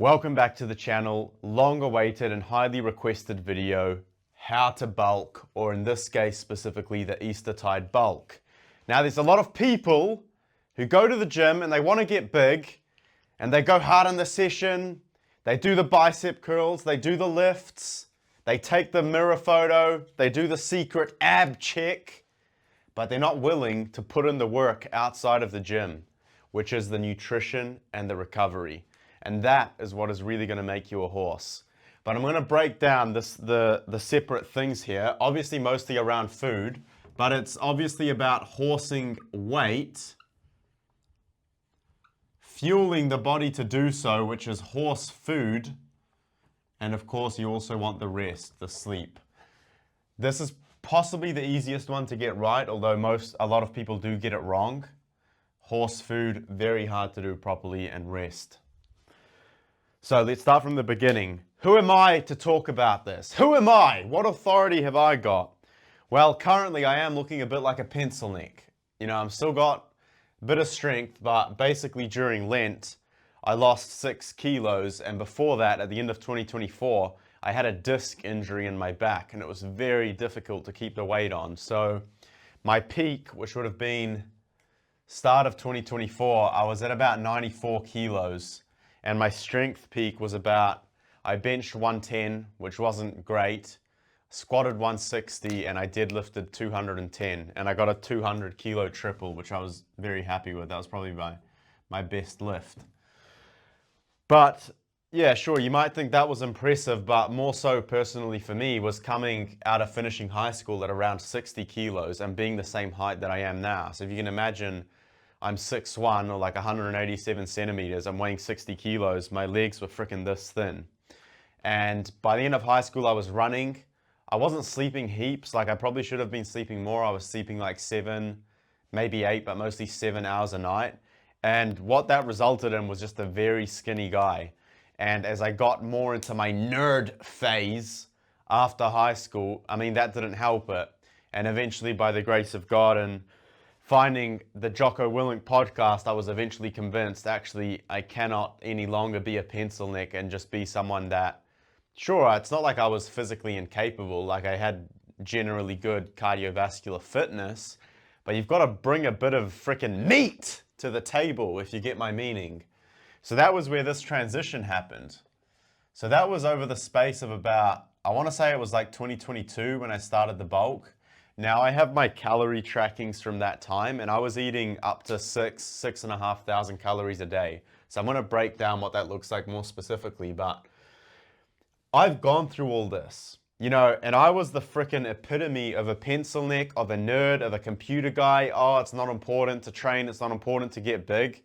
Welcome back to the channel. Long awaited and highly requested video, how to bulk, or in this case specifically the Eastertide bulk. Now there's a lot of people who go to the gym and they want to get big and they go hard in the session, they do the bicep curls, they do the lifts, they take the mirror photo, they do the secret ab check, but they're not willing to put in the work outside of the gym, which is the nutrition and the recovery. And that is what is really going to make you a horse. But I'm going to break down the separate things here, obviously mostly around food, but it's obviously about horsing weight, fueling the body to do so, which is horse food, and of course you also want the rest, the sleep. This is possibly the easiest one to get right, although a lot of people do get it wrong. Horse food, very hard to do properly, and rest. So let's start from the beginning. Who am I to talk about this? Who am I? What authority have I got? Well, currently I am looking a bit like a pencil neck. You know, I'm still got a bit of strength, but basically during Lent, I lost 6 kilos. And before that, at the end of 2024, I had a disc injury in my back and it was very difficult to keep the weight on. So my peak, which would have been start of 2024, I was at about 94 kilos. And my strength peak was I benched 110, which wasn't great, squatted 160, and I deadlifted 210. And I got a 200 kilo triple, which I was very happy with. That was probably my best lift. But yeah, sure, you might think that was impressive, but more so personally for me was coming out of finishing high school at around 60 kilos and being the same height that I am now. So if you can imagine, I'm 6'1", or like 187 centimeters, I'm weighing 60 kilos, my legs were freaking this thin. And by the end of high school, I was running. I wasn't sleeping heaps, like I probably should have been sleeping more. I was sleeping like 7, maybe 8, but mostly 7 hours a night. And what that resulted in was just a very skinny guy. And as I got more into my nerd phase after high school, I mean, that didn't help it. And eventually, by the grace of God and finding the Jocko Willink podcast, I was eventually convinced actually I cannot any longer be a pencil neck and just be someone that, sure, it's not like I was physically incapable, like I had generally good cardiovascular fitness, but you've got to bring a bit of freaking meat to the table, if you get my meaning. So that was where this transition happened. So that was over the space of about, I want to say it was like 2022 when I started the bulk. Now I have my calorie trackings from that time and I was eating up to 6,500 calories a day. So I'm going to break down what that looks like more specifically, but I've gone through all this, you know, and I was the freaking epitome of a pencil neck, of a nerd, of a computer guy. Oh, it's not important to train. It's not important to get big.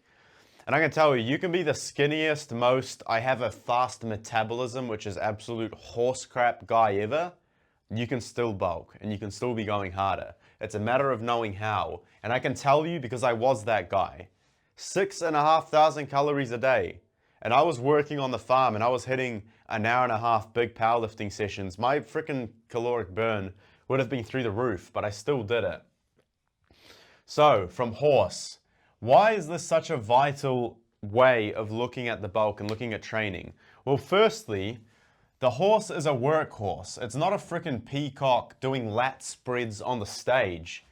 And I can tell you, you can be the skinniest, I have a fast metabolism, which is absolute horse crap guy ever. You can still bulk and you can still be going harder. It's a matter of knowing how. And I can tell you because I was that guy. 6,500 calories a day. And I was working on the farm and I was hitting an hour and a half big powerlifting sessions. My freaking caloric burn would have been through the roof, but I still did it. So, from horse, why is this such a vital way of looking at the bulk and looking at training? Well, firstly, the horse is a workhorse. It's not a frickin' peacock doing lat spreads on the stage.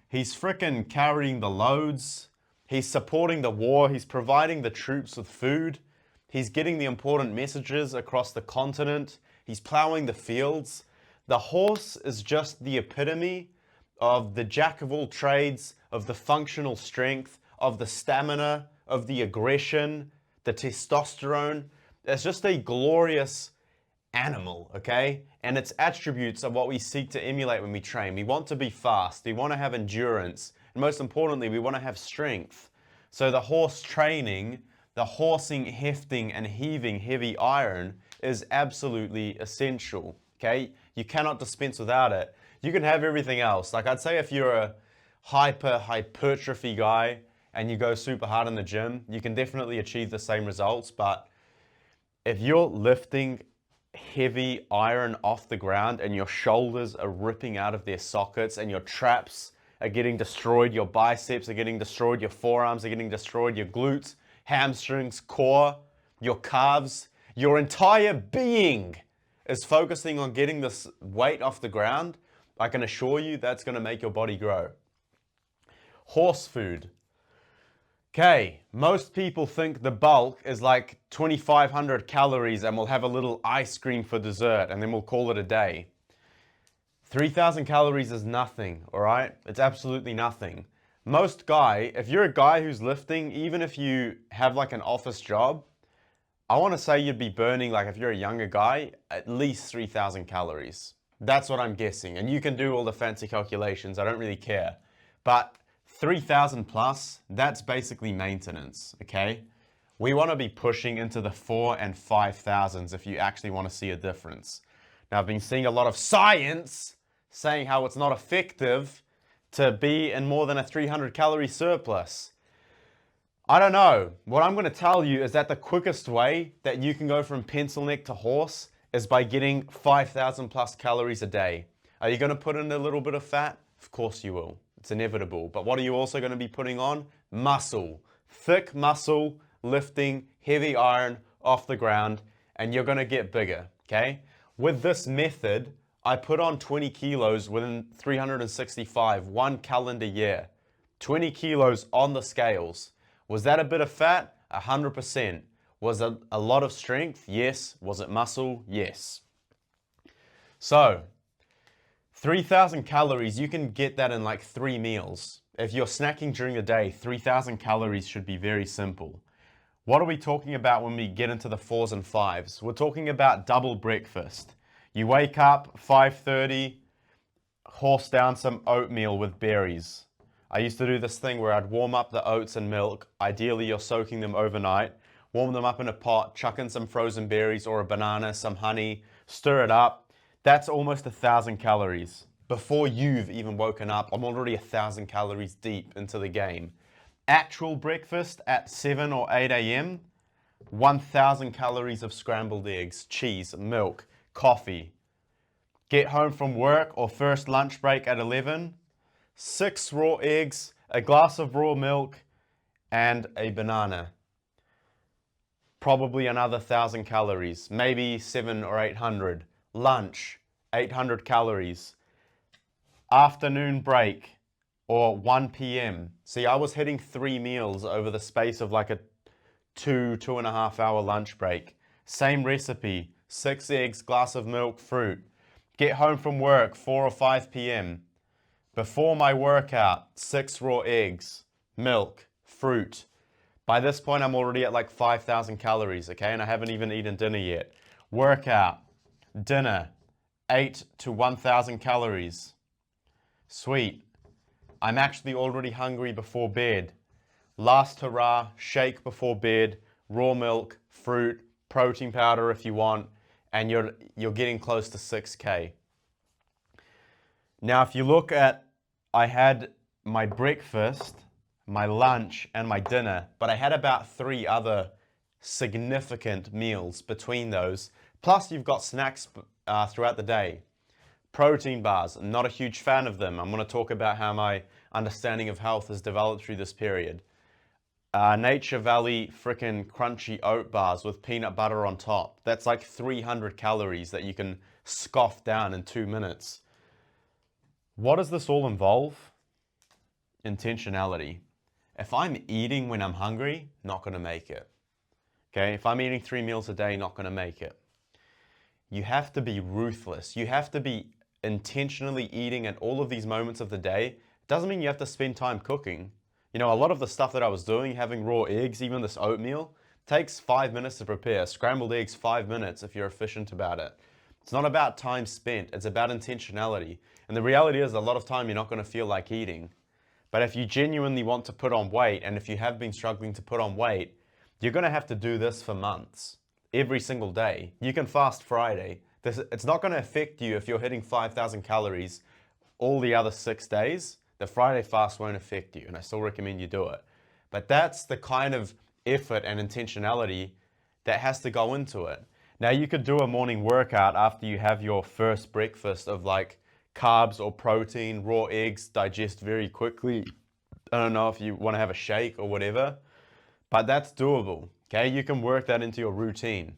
He's frickin' carrying the loads. He's supporting the war. He's providing the troops with food. He's getting the important messages across the continent. He's plowing the fields. The horse is just the epitome of the jack of all trades, of the functional strength, of the stamina, of the aggression, the testosterone. It's just a glorious animal, okay? And its attributes are what we seek to emulate when we train. We want to be fast, we want to have endurance, and most importantly, we want to have strength. So the horse training, the horsing, hefting, and heaving heavy iron is absolutely essential, okay? You cannot dispense without it. You can have everything else. Like I'd say if you're a hypertrophy guy and you go super hard in the gym, you can definitely achieve the same results, but if you're lifting heavy iron off the ground and your shoulders are ripping out of their sockets and your traps are getting destroyed, your biceps are getting destroyed, your forearms are getting destroyed, your glutes, hamstrings, core, your calves, your entire being is focusing on getting this weight off the ground, I can assure you that's going to make your body grow. Horse food. Okay, most people think the bulk is like 2,500 calories and we'll have a little ice cream for dessert and then we'll call it a day. 3,000 calories is nothing, all right? It's absolutely nothing. If you're a guy who's lifting, even if you have like an office job, I want to say you'd be burning, like if you're a younger guy, at least 3,000 calories. That's what I'm guessing. And you can do all the fancy calculations. I don't really care. But 3,000 plus, that's basically maintenance, okay? We want to be pushing into the 4 and 5,000s if you actually want to see a difference. Now, I've been seeing a lot of science saying how it's not effective to be in more than a 300 calorie surplus. I don't know. What I'm going to tell you is that the quickest way that you can go from pencil neck to horse is by getting 5,000 plus calories a day. Are you going to put in a little bit of fat? Of course you will. It's inevitable. But what are you also going to be putting on? Muscle. Thick muscle, lifting heavy iron off the ground, and you're going to get bigger, okay? With this method, I put on 20 kilos within 365, 1 calendar year. 20 kilos on the scales. Was that a bit of fat? 100%. Was it a lot of strength? Yes. Was it muscle? Yes. So, 3,000 calories, you can get that in like 3 meals. If you're snacking during the day, 3,000 calories should be very simple. What are we talking about when we get into the 4s and 5s? We're talking about double breakfast. You wake up, 5:30, horse down some oatmeal with berries. I used to do this thing where I'd warm up the oats and milk. Ideally, you're soaking them overnight. Warm them up in a pot, chuck in some frozen berries or a banana, some honey, stir it up. That's almost 1,000 calories. Before you've even woken up, I'm already 1,000 calories deep into the game. Actual breakfast at 7 or 8 a.m., 1,000 calories of scrambled eggs, cheese, milk, coffee. Get home from work or first lunch break at 11, 6 raw eggs, a glass of raw milk, and a banana. Probably another 1,000 calories, maybe 700 or 800. Lunch, 800 calories. Afternoon break, or 1 p.m. See, I was hitting 3 meals over the space of like a 2.5 hour lunch break. Same recipe, 6 eggs, glass of milk, fruit. Get home from work, 4 or 5 p.m. Before my workout, 6 raw eggs, milk, fruit. By this point, I'm already at like 5,000 calories, okay? And I haven't even eaten dinner yet. Workout, dinner, 8 to 1,000 calories. Sweet. I'm actually already hungry before bed. Last hurrah, shake before bed, raw milk, fruit, protein powder if you want, and you're getting close to 6K. Now, if you look at, I had my breakfast, my lunch, and my dinner, but I had about 3 other significant meals between those. Plus, you've got snacks throughout the day. Protein bars, I'm not a huge fan of them. I'm going to talk about how my understanding of health has developed through this period. Nature Valley frickin' crunchy oat bars with peanut butter on top. That's like 300 calories that you can scoff down in 2 minutes. What does this all involve? Intentionality. If I'm eating when I'm hungry, not going to make it. Okay, if I'm eating 3 meals a day, not going to make it. You have to be ruthless. You have to be intentionally eating at all of these moments of the day. Doesn't mean you have to spend time cooking. You know, a lot of the stuff that I was doing, having raw eggs, even this oatmeal, takes 5 minutes to prepare. Scrambled eggs, 5 minutes if you're efficient about it. It's not about time spent, it's about intentionality. And the reality is a lot of time you're not going to feel like eating. But if you genuinely want to put on weight, and if you have been struggling to put on weight, you're going to have to do this for months. Every single day. You can fast Friday. It's not going to affect you if you're hitting 5,000 calories all the other 6 days. The Friday fast won't affect you, and I still recommend you do it. But that's the kind of effort and intentionality that has to go into it. Now, you could do a morning workout after you have your first breakfast of like carbs or protein, raw eggs, digest very quickly. I don't know if you want to have a shake or whatever, but that's doable. Okay, you can work that into your routine.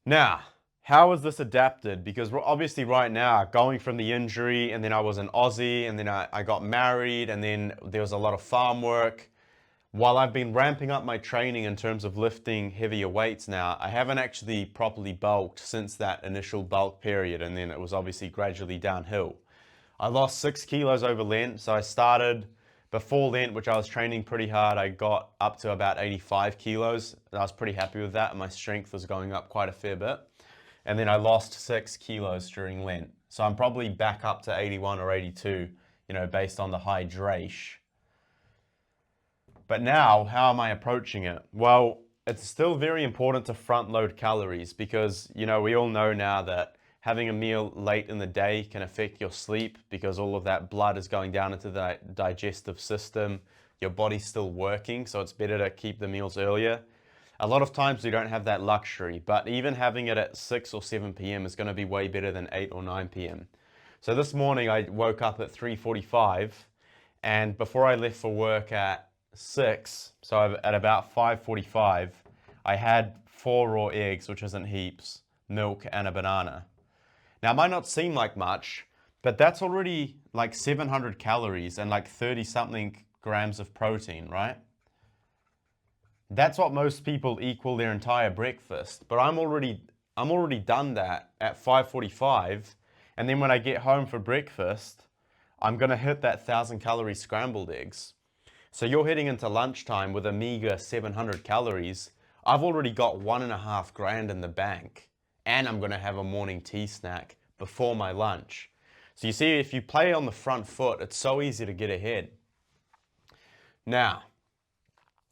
Now, how is this adapted? Because obviously right now, going from the injury, and then I was an Aussie, and then I got married, and then there was a lot of farm work. While I've been ramping up my training in terms of lifting heavier weights now, I haven't actually properly bulked since that initial bulk period, and then it was obviously gradually downhill. I lost 6 kilos over Lent, so I started before Lent, which I was training pretty hard. I got up to about 85 kilos, and I was pretty happy with that, and my strength was going up quite a fair bit. And then I lost 6 kilos during Lent, so I'm probably back up to 81 or 82, based on the hydration. But now, how am I approaching it? Well, it's still very important to front load calories because, we all know now that having a meal late in the day can affect your sleep because all of that blood is going down into the digestive system. Your body's still working, so it's better to keep the meals earlier. A lot of times we don't have that luxury, but even having it at 6 or 7 p.m. is going to be way better than 8 or 9 p.m. So this morning I woke up at 3:45, and before I left for work at 6, so at about 5:45, I had 4 raw eggs, which isn't heaps, milk, and a banana. Now, it might not seem like much, but that's already like 700 calories and like 30 something grams of protein, right? That's what most people equal their entire breakfast, but I'm already done that at 5:45, and then when I get home for breakfast, I'm gonna hit that 1,000 calorie scrambled eggs. So you're heading into lunchtime with a meager 700 calories. I've already got 1.5 grand in the bank, and I'm gonna have a morning tea snack before my lunch. So you see, if you play on the front foot, it's so easy to get ahead. Now,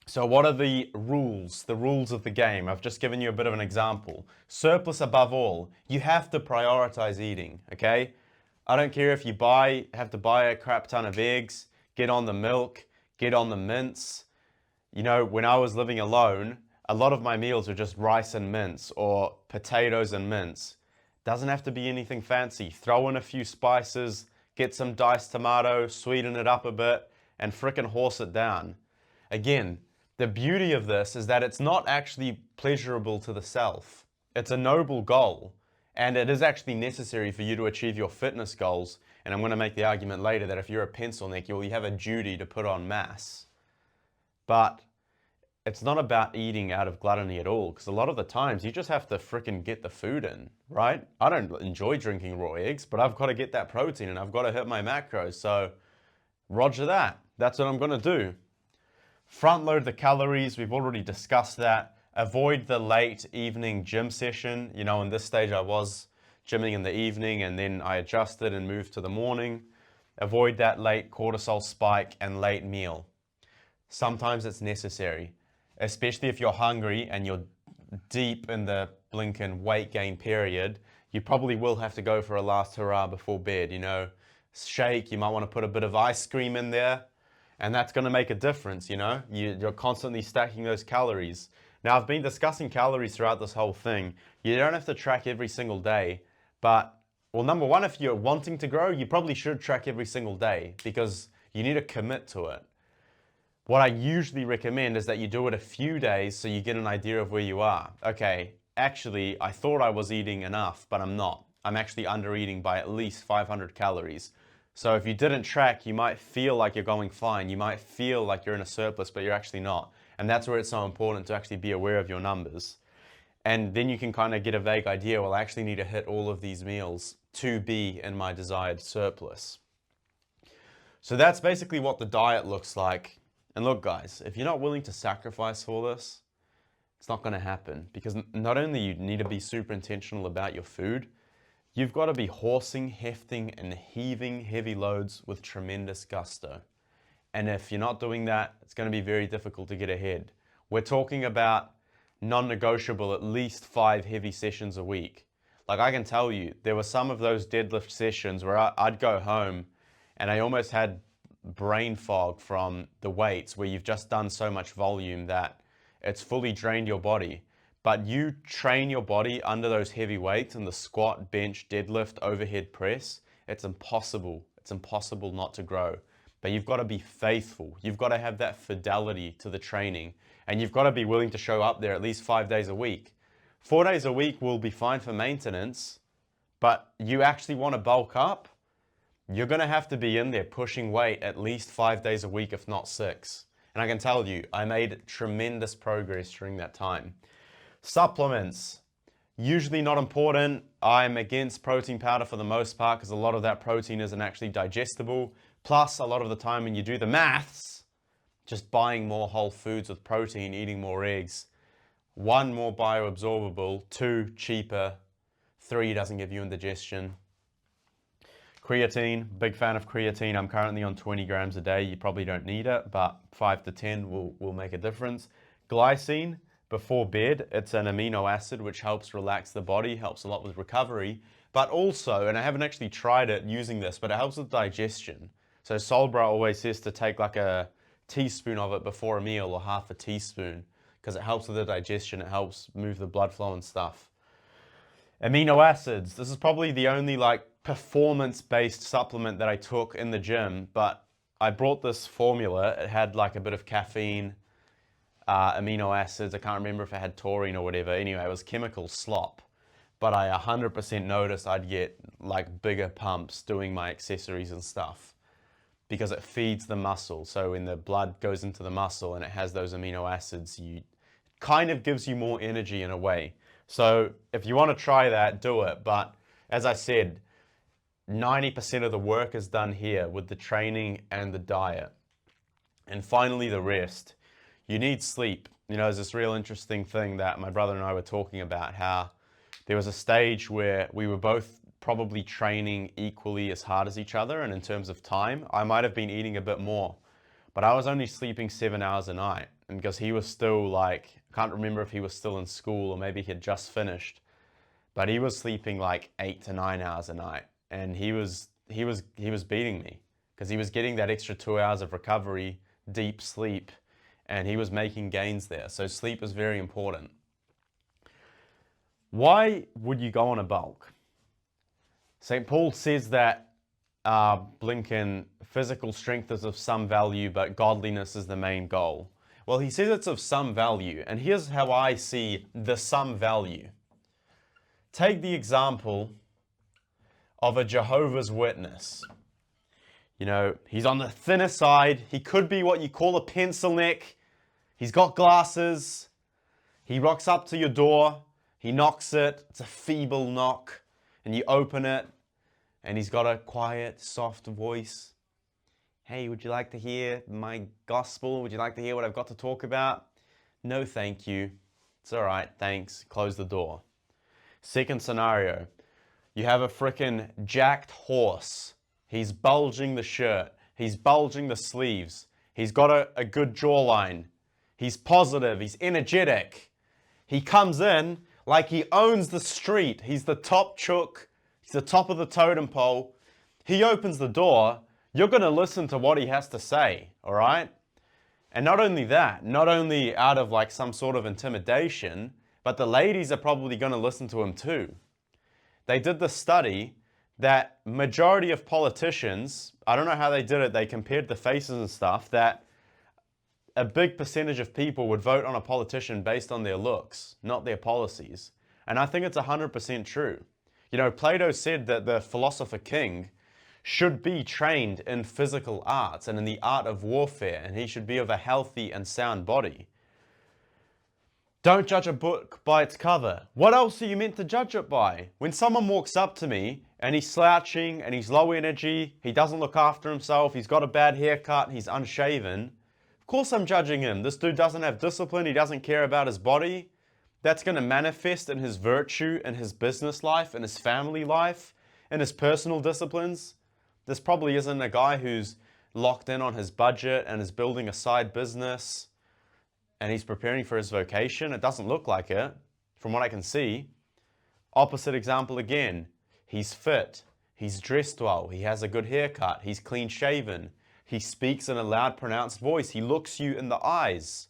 so what are the rules of the game? I've just given you a bit of an example. Surplus above all, you have to prioritize eating, okay? I don't care if you have to buy a crap ton of eggs, get on the milk, get on the mince. When I was living alone, a lot of my meals were just rice and mince or potatoes and mince. Doesn't have to be anything fancy. Throw in a few spices, get some diced tomato, sweeten it up a bit, and frickin' horse it down. Again, the beauty of this is that it's not actually pleasurable to the self. It's a noble goal, and it is actually necessary for you to achieve your fitness goals. And I'm going to make the argument later that if you're a pencil neck, you have a duty to put on mass. But it's not about eating out of gluttony at all, because a lot of the times you just have to frickin' get the food in, right? I don't enjoy drinking raw eggs, but I've got to get that protein and I've got to hit my macros. So roger that. That's what I'm going to do. Front load the calories, we've already discussed that. Avoid the late evening gym session. In this stage I was gymming in the evening and then I adjusted and moved to the morning. Avoid that late cortisol spike and late meal. Sometimes it's necessary, especially if you're hungry and you're deep in the blinking weight gain period. You probably will have to go for a last hurrah before bed, shake, you might want to put a bit of ice cream in there. And that's going to make a difference, You're constantly stacking those calories. Now, I've been discussing calories throughout this whole thing. You don't have to track every single day, but, well, number one, if you're wanting to grow, you probably should track every single day because you need to commit to it. What I usually recommend is that you do it a few days so you get an idea of where you are. Okay, actually, I thought I was eating enough, but I'm not. I'm actually under eating by at least 500 calories. So if you didn't track, you might feel like you're going fine. You might feel like you're in a surplus, but you're actually not. And that's where it's so important to actually be aware of your numbers. And then you can kind of get a vague idea, well, I actually need to hit all of these meals to be in my desired surplus. So that's basically what the diet looks like. And look, guys, if you're not willing to sacrifice for this, it's not going to happen. Because not only you need to be super intentional about your food, you've got to be horsing, hefting, and heaving heavy loads with tremendous gusto. And if you're not doing that, it's going to be very difficult to get ahead. We're talking about non-negotiable at least 5 heavy sessions a week. Like, I can tell you, there were some of those deadlift sessions where I'd go home and I almost had brain fog from the weights, where you've just done so much volume that it's fully drained your body. But you train your body under those heavy weights in the squat, bench, deadlift, overhead press, it's impossible. It's impossible not to grow. But you've got to be faithful. You've got to have that fidelity to the training. And you've got to be willing to show up there at least 5 days a week. 4 days a week will be fine for maintenance, but you actually want to bulk up, you're going to have to be in there pushing weight at least 5 days a week, if not 6. And I can tell you, I made tremendous progress during that time. Supplements, usually not important. I'm against protein powder for the most part because a lot of that protein isn't actually digestible. Plus, a lot of the time when you do the maths, just buying more whole foods with protein, eating more eggs, 1, more bioabsorbable, 2, cheaper, 3, doesn't give you indigestion. Creatine, big fan of creatine. I'm currently on 20 grams a day. You probably don't need it, but 5 to 10 will make a difference. Glycine, before bed, it's an amino acid which helps relax the body, helps a lot with recovery, but also, and I haven't actually tried it using this, but it helps with digestion. So Solbra always says to take like a teaspoon of it before a meal or half a teaspoon because it helps with the digestion, it helps move the blood flow and stuff. Amino acids, this is probably the only like performance-based supplement that I took in the gym, but I brought this formula. It had like a bit of caffeine, amino acids. I can't remember if it had taurine or whatever. Anyway, it was chemical slop, but I 100% noticed I'd get like bigger pumps doing my accessories and stuff because it feeds the muscle. So when the blood goes into the muscle and it has those amino acids, it kind of gives you more energy in a way. So if you want to try that, do it. But as I said, 90% of the work is done here with the training and the diet. And finally, the rest. You need sleep. You know, there's this real interesting thing that my brother and I were talking about, how there was a stage where we were both probably training equally as hard as each other. And in terms of time, I might have been eating a bit more, but I was only sleeping 7 hours a night. And because he was still like, I can't remember if he was still in school or maybe he had just finished, but he was sleeping like 8 to 9 hours a night. And he was beating me because he was getting that extra 2 hours of recovery, deep sleep, and he was making gains there. So sleep is very important. Why would you go on a bulk? St. Paul says that Blinken, physical strength is of some value, but godliness is the main goal. Well, he says it's of some value, and here's how I see the some value. Take the example of a Jehovah's Witness. You know, he's on the thinner side. He could be what you call a pencil neck. He's got glasses. He rocks up to your door. He knocks it. It's a feeble knock. And you open it. And he's got a quiet, soft voice. Hey, would you like to hear my gospel? Would you like to hear what I've got to talk about? No, thank you. It's all right, thanks. Close the door. Second scenario. You have a frickin' jacked horse. He's bulging the shirt. He's bulging the sleeves. He's got a good jawline. He's positive. He's energetic. He comes in like he owns the street. He's the top chook. He's the top of the totem pole. He opens the door. You're going to listen to what he has to say, all right? And not only that, not only out of like some sort of intimidation, but the ladies are probably going to listen to him too. They did the study that majority of politicians, I don't know how they did it, they compared the faces and stuff, that a big percentage of people would vote on a politician based on their looks, not their policies. And I think it's 100% true. You know, Plato said that the philosopher king should be trained in physical arts and in the art of warfare, and he should be of a healthy and sound body. Don't judge a book by its cover. What else are you meant to judge it by? When someone walks up to me and he's slouching and he's low energy, he doesn't look after himself, he's got a bad haircut, he's unshaven, of course I'm judging him. This dude doesn't have discipline, he doesn't care about his body. That's going to manifest in his virtue, in his business life, in his family life, in his personal disciplines. This probably isn't a guy who's locked in on his budget and is building a side business and he's preparing for his vocation. It doesn't look like it, from what I can see. Opposite example again. He's fit. He's dressed well. He has a good haircut. He's clean shaven. He speaks in a loud, pronounced voice. He looks you in the eyes.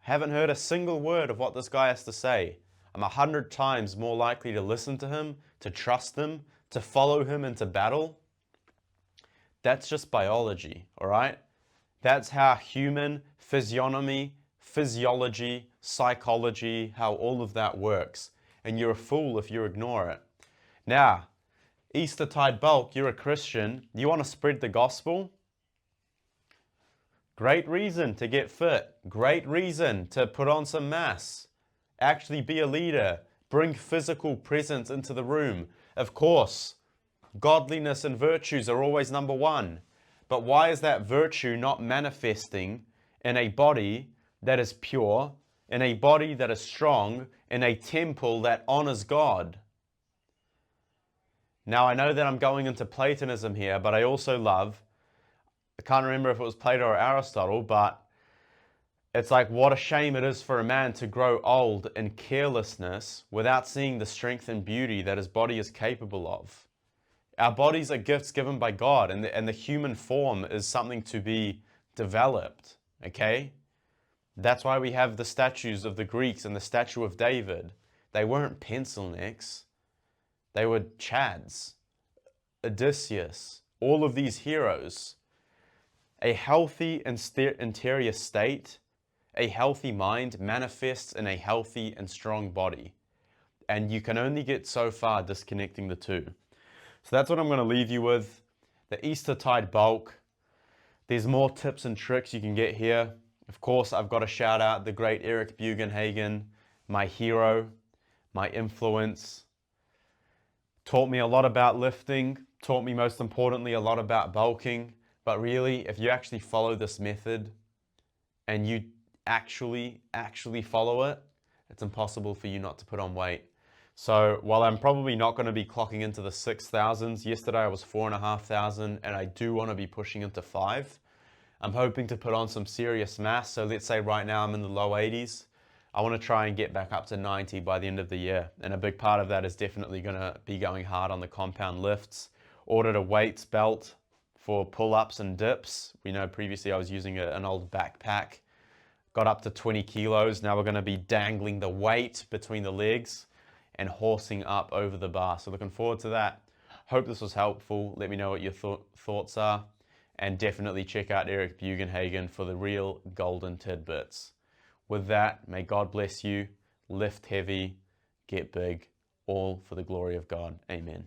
Haven't heard a single word of what this guy has to say. I'm 100 times more likely to listen to him, to trust him, to follow him into battle. That's just biology, all right? That's how human physiognomy physiology, psychology, how all of that works. And you're a fool if you ignore it. Now, Eastertide bulk, you're a Christian, you want to spread the gospel? Great reason to get fit. Great reason to put on some mass. Actually be a leader. Bring physical presence into the room. Of course, godliness and virtues are always number one. But why is that virtue not manifesting in a body that is pure, in a body that is strong, in a temple that honors God? Now, I know that I'm going into Platonism here, but I also love, I can't remember if it was Plato or Aristotle, but it's like, what a shame it is for a man to grow old in carelessness without seeing the strength and beauty that his body is capable of. Our bodies are gifts given by God, and the human form is something to be developed, okay? That's why we have the statues of the Greeks and the statue of David. They weren't pencil necks. They were Chads, Odysseus, all of these heroes. A healthy interior state, a healthy mind manifests in a healthy and strong body. And you can only get so far disconnecting the two. So that's what I'm going to leave you with. The Eastertide bulk. There's more tips and tricks you can get here. Of course, I've got to shout out the great Eric Bugenhagen, my hero, my influence. Taught me a lot about lifting, taught me most importantly a lot about bulking. But really, if you actually follow this method and you actually follow it, it's impossible for you not to put on weight. So while I'm probably not going to be clocking into the 6,000s, yesterday I was 4,500 and I do want to be pushing into 5. I'm hoping to put on some serious mass. So let's say right now I'm in the low 80s. I want to try and get back up to 90 by the end of the year. And a big part of that is definitely going to be going hard on the compound lifts. Ordered a weights belt for pull-ups and dips. We know previously I was using an old backpack. Got up to 20 kilos. Now we're going to be dangling the weight between the legs and horsing up over the bar. So looking forward to that. Hope this was helpful. Let me know what your thoughts are. And definitely check out Eric Bugenhagen for the real golden tidbits. With that, may God bless you. Lift heavy, get big, all for the glory of God. Amen.